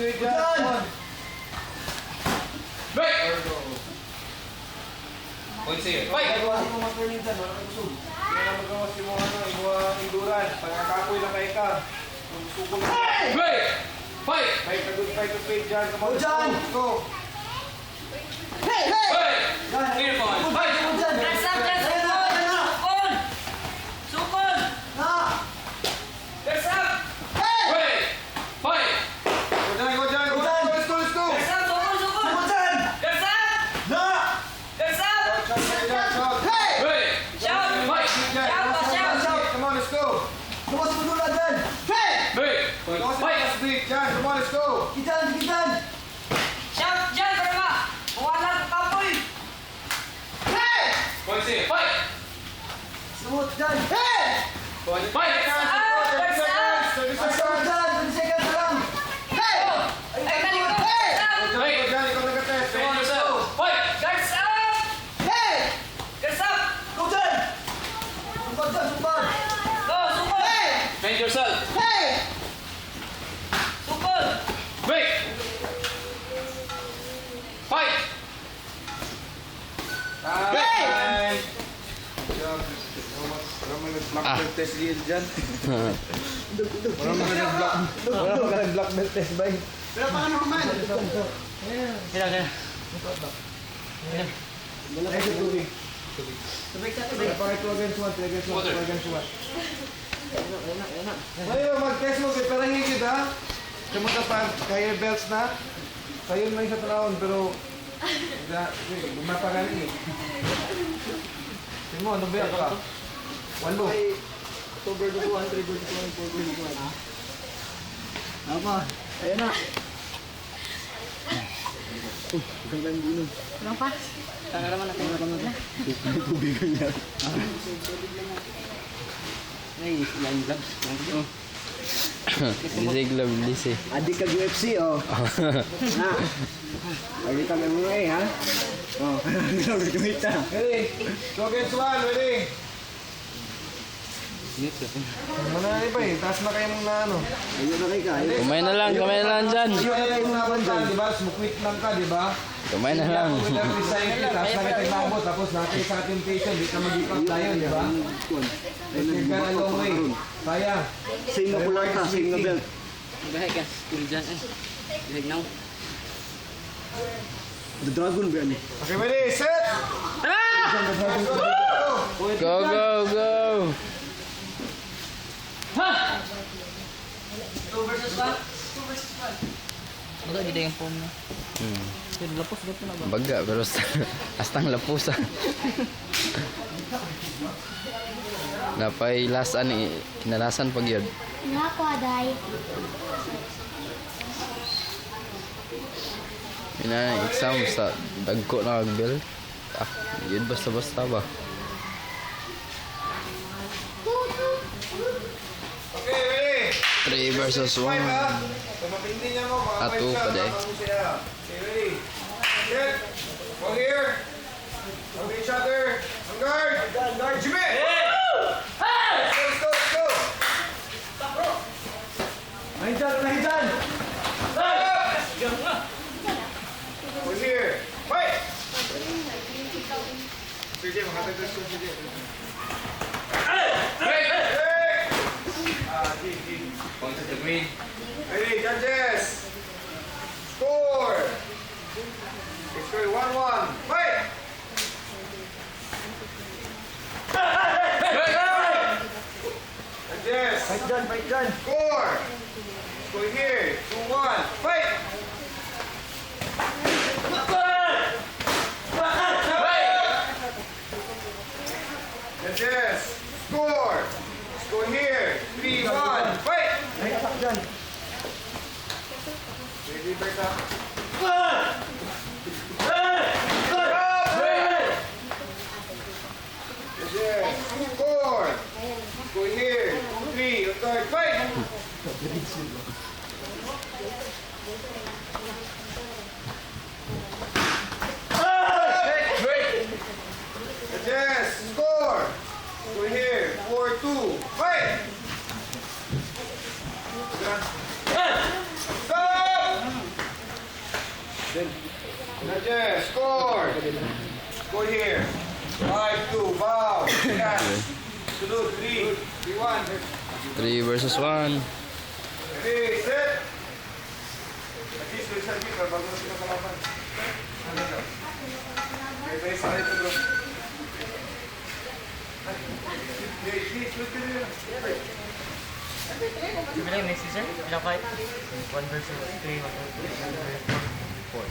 good job. Break! Point sa'yo. Fight! Magawas mo mga turning dyan, wala kang kusog. Kaya na magawas mo ibuang induran. Pagkakapoy lang kayo ka. Sukol mo. Break! Fight! Fight a good fight to fade dyan. Come on, Dyan! go! Hey! Hey! Hey! Dyan! Here, point! Fight! Dyan! Dress up, dress Ayan na! up! Ayan na! Sukol! Sukol! Na! Dress up! Hey! Break! Fight! Go dyan, go dyan, go Go dyan! dyan! Let's go, let's go! Dress up! Sukol! Sukol! Sukol dyan! Dress up! Na! Dress up! Shout, shout, shout, shout! Hey! Break! Shout! Fight! Dyan, Shout, shout, shout. shout! Come on, let's go! Lumas mo dula dyan! Hey! Break! Point! Go sa Fight! last beat dyan, come on, let's go! Kitan! Kitan! Shout dyan para ma! Mawala ang kapoy! Hey! Point sa'yo. Fight! Sumot dyan! Hey! Point! Fight! Dress up! 30 Sumot seconds! dyan! 20 seconds na lang! Hey! Ay, talikod! Hey! Dress up! Go dyan, ikaw nag-test. Come on, Defend let's yourself. go! Fight! Dress up! Hey! Dress up! Go dyan! Sumpad dyan! Sumpad! Go! Sukol! Hey! Defend yourself. Hey! Sukol! Break! Fight! Time! Wala mga nag-black belt test dyan. Wala mga nag-black belt test ba? Pero pa ano man? Ay, sa tubig. Tubig ka, tubig. Pakit 2 against 1, 3 against 1, Water. 2 against 1. Ngayon, mag-test mo, pero higit ha. Kaya magkapag, kaya belts na. Kayo may isa taon, pero gumapa ka rin eh. Tingin mo, ano ba yan ka? One loop. October 2, 3 4 Apa? Ayan na. Ganda yung ginom. Lang pa? Tangaraman natin. Tangaraman. Tubig ko yan. Ay, yan vlogs. Lisig lang, lisig. Adik ka UFC, oh. Na. Adik ka MMA, ha? Oh, grabe kumita. Ready? 2 against 1, ready? Mana na ba eh? Taas na kayo mong na ano. Ayun na kayo ka. Kumain na lang dyan. Ayun na kayo mong naban dyan, di ba? Smukwit lang ka, di ba? Kumain na lang. Kung ilang resign ka, tapos na kita nabot, tapos natin sa ating patient, di ka mag-ipag tayo, di ba? You've gone a long way. Kaya. Same na pula ka, same na belt. Bahay ka. Still dyan eh. Bihag na. The Dragon ba yan? Okay, ready, set! Go, go, go! 2 versus 1? 2 versus 1. Baga, gida yung phone mo. Pero lapos gato na ba? Baga, pero astang lapusa. Napay lasan, kinalasan pag yun. Nga ko, Aday. Yun na, exam sa dagko na kagbel. Ah, yun basta-basta ba? Okay, ready? 3 versus 1. 5 ha? So, mapindi niya mo, mga Ato 5 pa shots. day. Bago siya. Okay, ready? Set! Go here! Go to each other! On guard! Guard! Jimmy! Let's go, let's go! Nahin dyan, nahin dyan! Go here! Fight! Sige, makatagos ko sige. Break! G. Point to the green. Ready, judges! Score! It's going 1-1. Fight! Judges! Fight dyan, fight dyan! Score! Let's go here. 2-1. Fight! Judges! Score! Let's go here. 3-1. Fight! Nahin atak dyan! Ready, Berta? Yes. Score. Go here. 3. On guard. Fight. Yes. Score. Go here. 4-2. Fight. Stop. Judges, score! Score here. 5-2, bow. Cash. Salute, 3, 3-1. 3 versus 1. Ready, set. At least, we'll start here, bago sila kalaban. Okay, base na ito, bro. Okay, please, look at it. Bilang next season, bilang fight. 1 versus 3, 1 versus 4.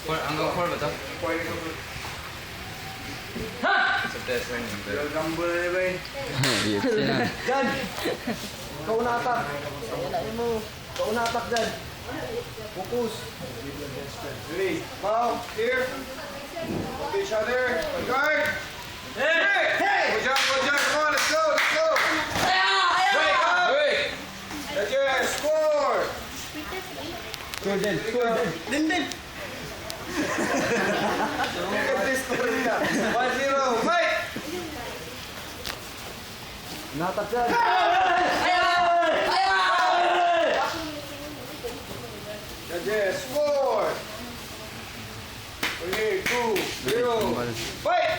4, hanggang 4 ba ito? Point ito, bro. Sa test ring. Pero gamble na ba yun? UFC na. Jan! Ikaw na atak. Ikaw na atak, Jan. Focus. Ready, bow, here. Look at each other. On guard. Hey! Go, John, come on, let's go, let's go. Wait up. Wait! Judges, score. Score, Jan. Score, Jan. Din. Look at this score nila. 1-0, fight! Natak, Jan. Judges, score. Okay, 2-0, fight! Wait!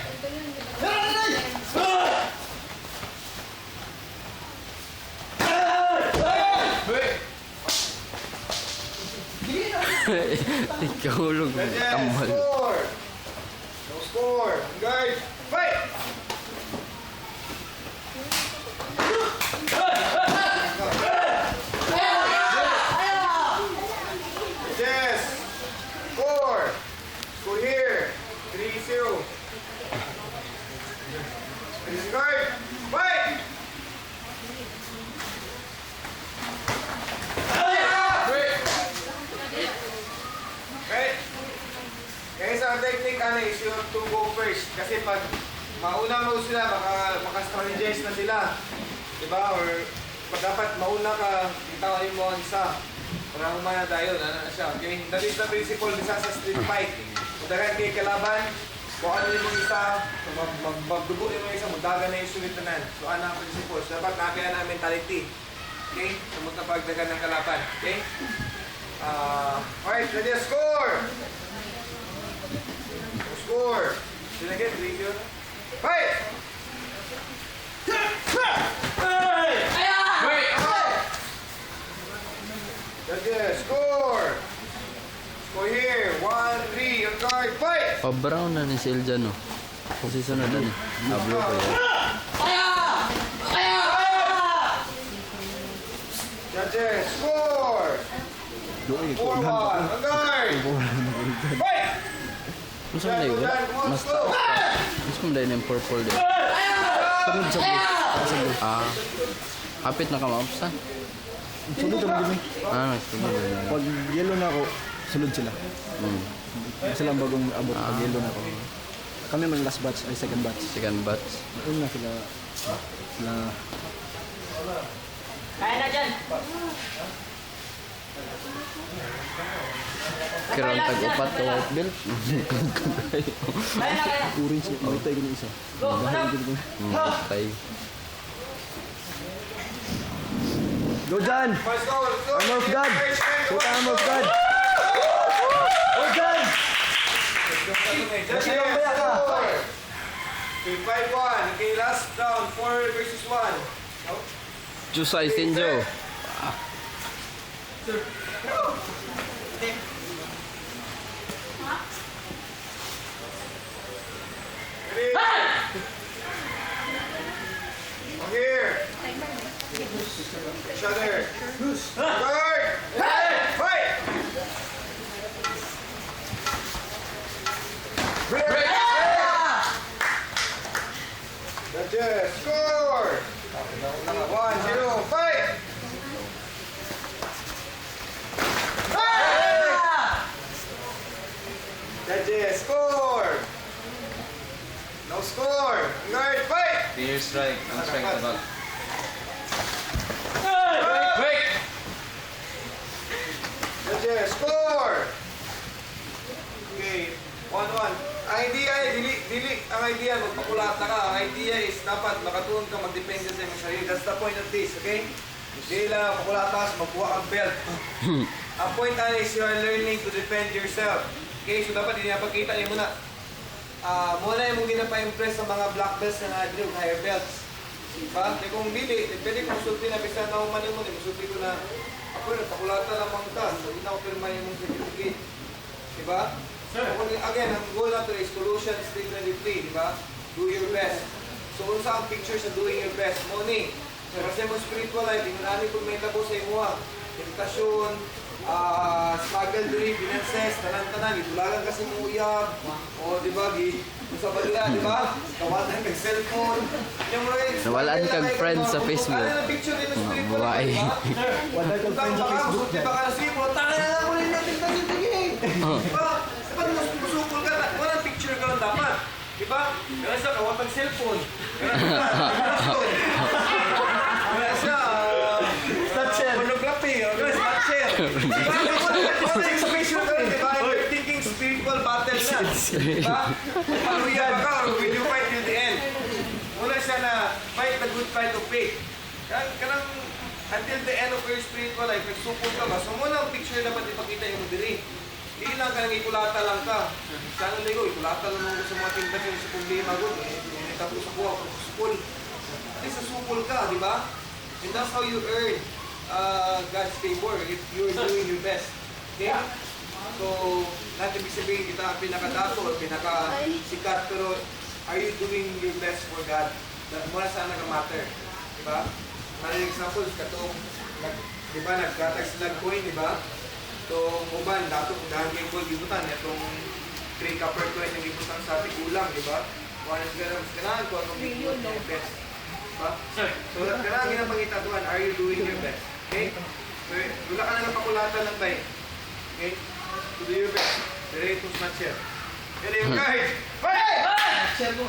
Ikaw ulog. Judges, Tambal. score. No score. Guys, fight! Judges, score. Score here. 3-0. Please guard. Fight! Right? Kaya sa technique ano is yung to go first. Kasi pag mauna mo sila, maka-strategize na sila. Diba? Or pag dapat mauna ka, itawan mo ang isa. Para humana tayo, ano na siya. Okay? That is the principle nisa sa street fight. Madagan kay kalaban, kung ano yung isa, magdugo yung isa, magdagan na yung sulit na nan. So ano ang principle? So dapat nakakaya na mentality. Okay? So magkapagdagan ng kalaban. Okay? Alright, ready, score! Score! Sila again, review. Fight! Wait! Judges, score! Score here, 1-3, on guard, fight! Pa-brown na ni Silja, no? Kasi sunod na ni. Blue pa yan. Judges, score! 4-1, on guard! Fight! Gusto mo na yun? Mas taas pa. Gusto mo na yun yung purple din. Sunod sa blue. Ah. Kapit na ka maupsa. Sunod sa blue. Ah, nagsunod na. Pag yellow na ako, sunod sila. Hmm. Sila ang bagong abot pag yellow na ako. Kami man last batch, ay second batch. Second batch. Una sila. Kaya na dyan! Kirang tag-upat ka white belt. Kaya na, kaya na! Orange niya. May tayo ganun isa. Matay. Go, Jan! Let's go, let's go! Armor of God! Shoot Armor of God! Go, Jan! Judges, score! Okay, 5-1. Okay, last round, 4 versus 1. Jusay Sinjo. Ready? Come here. Each other. Guard. Fight. Break. Judges, score. 1-0. Fight. Judges, score. No score. Guard, fight. Clear strike. Ang strike na bag. Wait. Judges, score. Okay, 1-1. Ang idea ay, dili, ang idea, magpakulat na ka. Ang idea is dapat makatuon ka, mag-depende sa iyong sarili. That's the point of this, okay? Hindi lang pakulatas, magkuha kang belt. Ang point is you are learning to defend yourself. Okay, so dapat dinapagkita niyo muna. Muna yung mong ginapa-impress sa mga black belts na nandito, higher belts. Diba? Kaya kung dili, pwede kong sulti na bisa na umani mo, sulti ko na ako na pakulata lamang ta, so hindi na ako pirma yung mong certificate. Diba? Sir. Again, ang goal natin is Colossians 3:23, diba? Do your best. So kung saan ang picture sa doing your best, money. So kasi mo spiritual life, inunani kung may tabo sa imo ha. Meditasyon, smuggle diri, finances, tanan-tanan, itulagan kasi mo uyab. O diba, sa balila, diba? Kawalan kag cellphone. Yung mga Nawalaan kag friends sa Facebook. Ano na picture nito spiritual babae. life, diba? Wala kang friends sa Facebook. Diba ka na sipo, tanga na lang ulit natin kasi sige. Diba? Dapat musukol ka na, walang picture ka lang dapat. Diba? Kaya siya, kawatang cellphone. Kaya siya, Snapchat. pornography. Kaya Snapchat. Diba? What's picture ka rin, diba? You're thinking spiritual battle na. Diba? Paluya ba ka or will you fight till the end? Muna siya na fight the good fight of faith. Kanang until the end of your spiritual life, nagsupol ka ba? So muna ang picture dapat ipakita yung diri. Hindi lang ka nang ikulata lang ka. Sana ligo, ikulata lang mo sa mga tindas yung sa problema ko. Hindi tapos sa kuha, supol. At least supol ka, di ba? And that's how you earn God's favor if you're doing your best. Okay? So, natin ibig sabihin kita pinakadato, pinakasikat, pero are you doing your best for God? Mula saan nag-matter? Di ba? Maraming examples, katong, di ba, naggatag sila coin, di ba? Itong uban, dato kung dahil may gold ibutan, itong 3 copper coin yung ibutan sa ating ulam, di ba? Kung anong kailangan ko, anong big yung best. Diba? So, kailangan ginapangita doon, are you doing your best? Okay? So, wala ka na ng pakulatan ng tayo. Okay? So, do your best. Ready to smash share. Ready yung card! Fight! Share ko.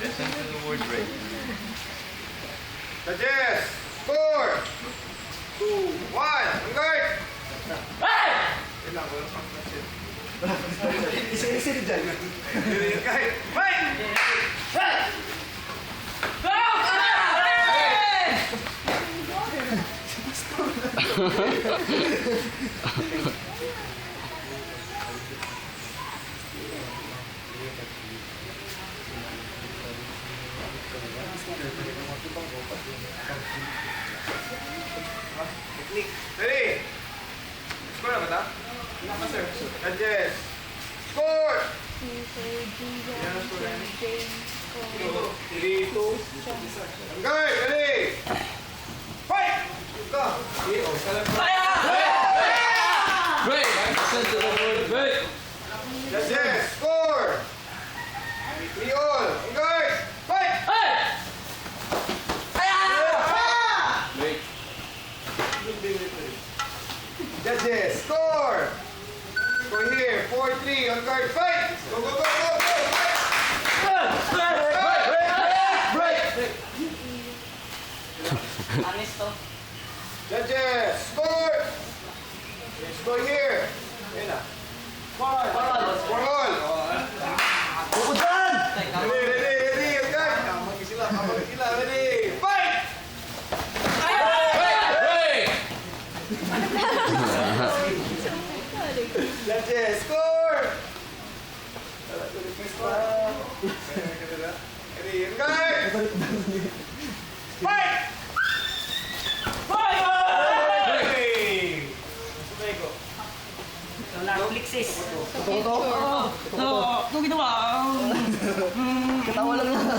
Listen to the word break. Suggest! 4, 2, 1, ang guard! Kailangan ko lang pang smash share. Isa-isa rin dyan. Ready yung card! Fight! Technique. Ready? Score na ba ta? Wala pa, sir. Suggest! Score! 3, 2, ang guard! Ready! Fight! Ito! Okay, o, salam pa. Break! Listen to the word break! Suggest! Score! 3 all! Ang guard! Fight! Break! Judges, score! Score here, 4-3, on guard, fight! Go, go, go, go, go! Anis to. Judges, score! Score here! Ayun na. 4 all! Puputan! Ready, ready, ready, on guard! Kamag sila, ready! Fight! Judges, score! Ready, on guard! Fight! Hey! Sumego. Flexis. Toto? Ito ginawa. Katawa lang na.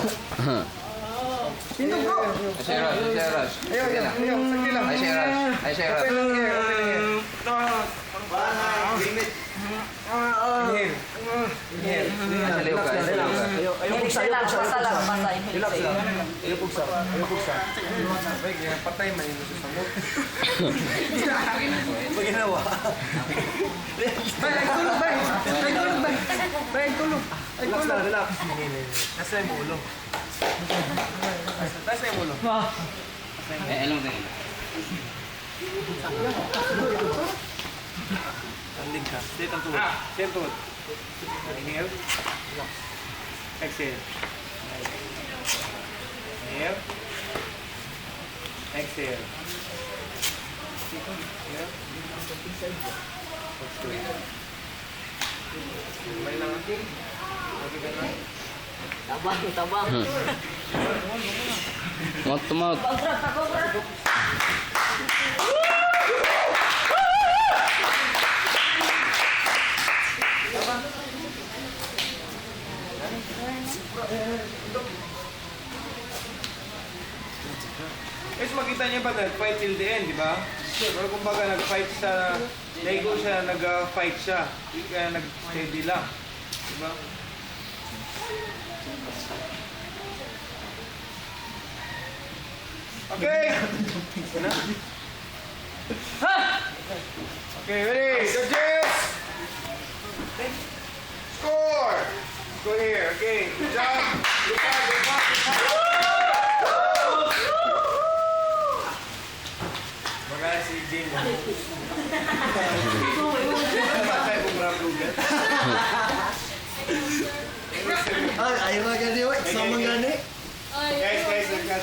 Sino bro? I say rush. Ayaw, sakit lang. I say rush. Open lang here, open lang here. Limit. Inhale. Inhale. Relax ka. Ayaw pugsa, ayaw pugsa, ayaw pugsa. Relax lang. Ayaw pugsa, ayaw pugsa. Ay, kaya patay man yung sa samot. Pag ginawa. Relax lang, relax. Nasa yung ulo. Nasa yung ulo. Alam mo Landing ka. Stay ang tuhod. Stay ang tuhod. Inhale. Exhale. Inhale. Exhale. Inhale. May lang ating. Okay ka na? Tabang. Mouth to mouth. Guys, makita niyo ba nag-fight till the end, di ba? Pero kumbaga nag-fight siya, nego siya, nag-fight siya. Hindi kaya nag-steady lang. Di ba? Okay! Ano? Okay, ready? Judges! Score! Score here, okay. Good job. Good job, good job, good job. Baka si Jane. Patay kong rabugan. Ay, ayaw nga gani, wait. Sama gani. Guys, nagkas.